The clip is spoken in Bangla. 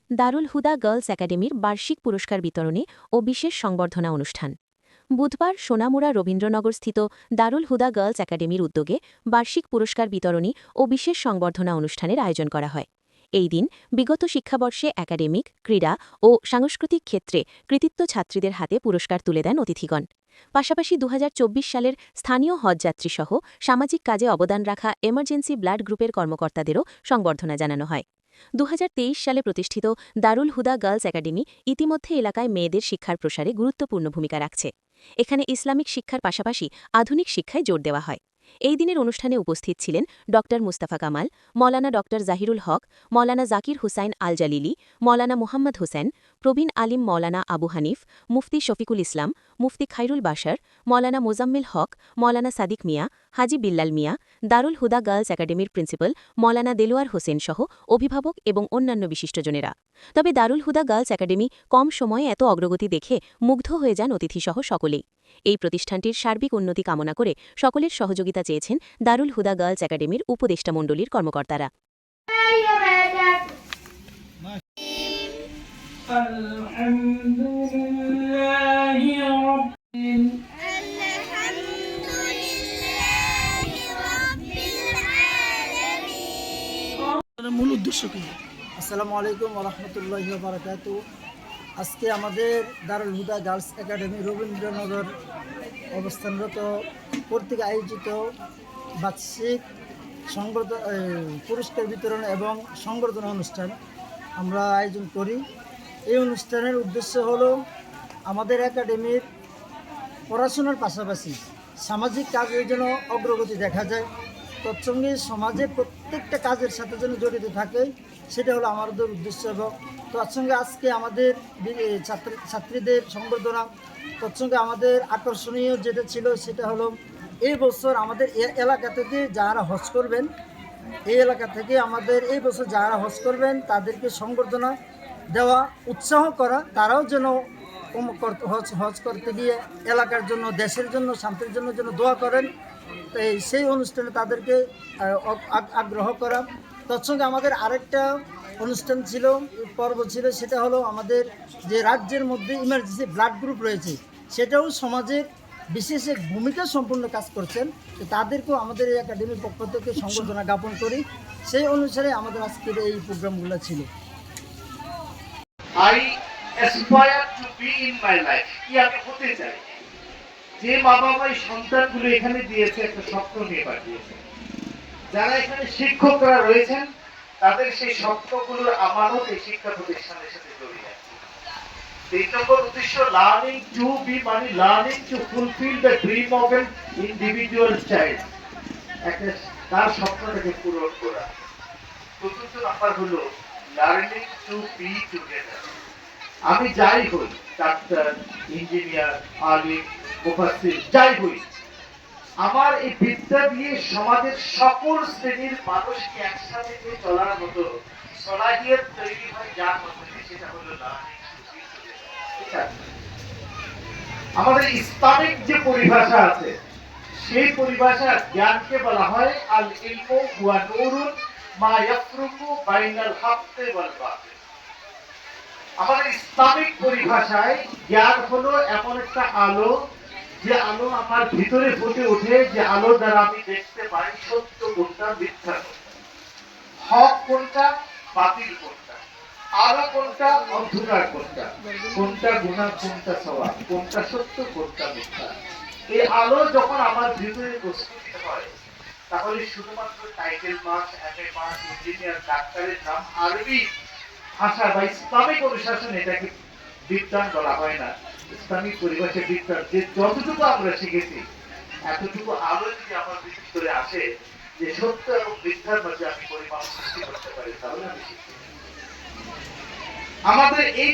দারুল হুদা গার্লস একাডেমির বার্ষিক পুরস্কার বিতরণী ও বিশেষ সংবর্ধনা অনুষ্ঠান। বুধবার সোনামুড়া রবীন্দ্রনগরস্থিত দারুল হুদা গার্লস একাডেমির উদ্যোগে বার্ষিক পুরস্কার বিতরণী ও বিশেষ সংবর্ধনা অনুষ্ঠানের আয়োজন করা হয়। এই দিন বিগত শিক্ষাবর্ষে একাডেমিক, ক্রীড়া ও সাংস্কৃতিক ক্ষেত্রে কৃতিত্ব ছাত্রীদের হাতে পুরস্কার তুলে দেন অতিথিগণ। পাশাপাশি ২০২৪ সালের স্থানীয় হজযাত্রীসহ সামাজিক কাজে অবদান রাখা এমার্জেন্সি ব্লাড গ্রুপের কর্মকর্তাদেরও সংবর্ধনা জানানো হয়। ২০২৩ সালে প্রতিষ্ঠিত দারুল হুদা গার্লস একাডেমি ইতিমধ্যে এলাকায় মেয়েদের শিক্ষার প্রসারে গুরুত্বপূর্ণ ভূমিকা রাখছে। এখানে ইসলামিক শিক্ষার পাশাপাশি আধুনিক শিক্ষায় জোর দেওয়া হয়। এই দিনের অনুষ্ঠানে উপস্থিত ছিলেন ড মুস্তাফা কামাল, মৌলানা ড জাহিরুল হক, মৌলানা জাকির হুসাইন আল জালিলি, মৌলানা মুহাম্মদ হোসেন, প্রবীণ আলিম মৌলানা আবু হানিফ, মুফতি শফিকুল ইসলাম, মুফতি খাইরুল বাশার, মৌলানা মোজাম্মিল হক, মৌলানা সাদিক মিয়া, হাজি বিল্লাল মিয়া, দারুল হুদা গার্লস একাডেমির প্রিন্সিপাল মৌলানা দেলোয়ার হোসেন সহ অভিভাবক এবং অন্যান্য বিশিষ্টজনেরা। তবে দারুল হুদা গার্লস একাডেমি কম সময়ে এত অগ্রগতি দেখে মুগ্ধ হয়ে যান অতিথিসহ সকলেই। এই প্রতিষ্ঠানটির সার্বিক উন্নতি কামনা করে সকলের সহযোগিতা চেয়েছেন দারুল হুদা গার্লস একাডেমির উপদেষ্টা মণ্ডলীর কর্মকর্তারা। মূল উদ্দেশ্য কি? আসসালামু আলাইকুম ওয়া রাহমাতুল্লাহি ওয়া বারাকাতুহু। আজকে আমাদের দারুল হুদা গার্লস একাডেমি রবীন্দ্রনগর অবস্থানরত কর্তৃক আয়োজিত বার্ষিক পুরস্কার বিতরণ এবং সংবর্ধনা অনুষ্ঠান আমরা আয়োজন করি। এই অনুষ্ঠানের উদ্দেশ্য হলো আমাদের একাডেমির পড়াশোনার পাশাপাশি সামাজিক কাজের জন্য অগ্রগতি দেখা যায়, তৎসঙ্গে সমাজের প্রত্যেকটা কাজের সাথে যেন জড়িত থাকে, সেটা হলো আমাদের উদ্দেশ্য। এবং তৎসঙ্গে আজকে আমাদের ছাত্রীদের সংবর্ধনা, তৎসঙ্গে আমাদের আকর্ষণীয় যেটা ছিল সেটা হলো এই বছর আমাদের এলাকা থেকে যারা হজ করবেন, এই এলাকা থেকে আমাদের এই বছর যারা হজ করবেন তাদেরকে সংবর্ধনা দেওয়া, উৎসাহ করা, তারাও যেন হজ করতে গিয়ে এলাকার জন্য, দেশের জন্য, শান্তির জন্য যেন দোয়া করেন। সেই অনুষ্ঠানে তাদেরকে আগ্রহ করা। তৎসঙ্গে আমাদের আরেকটা অনুষ্ঠান ছিল, পর্ব ছিল, সেটা হলো আমাদের যে রাজ্যের মধ্যে ইমার্জেন্সি ব্লাড গ্রুপ রয়েছে, সেটাও সমাজের বিশেষ এক ভূমিকা সম্পূর্ণ কাজ করছেন, তাদেরকেও আমাদের এই একাডেমির পক্ষ থেকে সংবর্ধনা জ্ঞাপন করি। সেই অনুসারে আমাদের আজকের এই প্রোগ্রামগুলো ছিল। I aspire to be in my life. কি আমি হতে চাই, যে মা বাবা এই সন্তানগুলো এখানে দিয়েছে একটা স্বপ্ন নিয়ে পাঠিয়েছে, যারা এখানে শিক্ষকরা রয়েছেন তাদের সেই স্বপ্নগুলোর আমানত এই শিক্ষা প্রতিষ্ঠানের সাথে জড়িয়ে আছে। ৩ নম্বর উদ্দেশ্য লার্নিং টু বি, মানে learning to fulfil the dream of N individual child, একটা তার স্বপ্নটাকে পূরণ করা। চতুর্থ নাম্বার হলো লার্নিং টু বি টুগেদার। আমি যাই হই, ডাক্তার, ইঞ্জিনিয়ার, আলিম, মুফাসসির, যাই হই, আমার এই বিদ্যা দিয়ে সমাজের সকল শ্রেণীর মানুষকে একসাথে নিয়ে চলার মতো সলাহিয়ত তৈরি হয়, যার মাধ্যমে সেটা হলো লার্নিং টু বি টুগেদার। আমাদের ইসলামিক যে পরিভাষা আছে, সেই পরিভাষা জ্ঞানকে বলা হয় আল ইলমু হুয়া নূরুন মা ইয়াফরুকু বাইনাল হাক্কি ওয়াল বাতিল। আমাদের ইসলামিক পরিভাষায় জ্ঞান হলো এমন একটা আলো, যে আলো আমার ভিতরে ফুটে ওঠে, যে আলো দ্বারা আমি দেখতে পাই সত্য কোনটা, মিথ্যা কোনটা, হক কোনটা, বাতিল কোনটা, আলো কোনটা, অন্ধকার কোনটা, কোনটা গুনাহ, কোনটা সওয়াব, কোনটা সত্য, কোনটা মিথ্যা। এই আলো যখন আমার ভিতরে প্রস্ফুটিত হয়, তাহলে শুধুমাত্র title pass, MA pass, engineer, ডাক্তারের নাম আরবি ভাষা বা ইসলামিক অনুশাসন এটাকে বিজ্ঞান বলা হয় না। ইসলামিক পরিভাষায় বিজ্ঞান যে যতটুকু আমরা শিখেছি, এতটুকু আলো যদি আমার ভিতরে আসে, যে সত্য এবং মিথ্যার মধ্যে আমি পরিমাপ সৃষ্টি করতে পারি, তাহলে আমি শিখি। আমাদের এই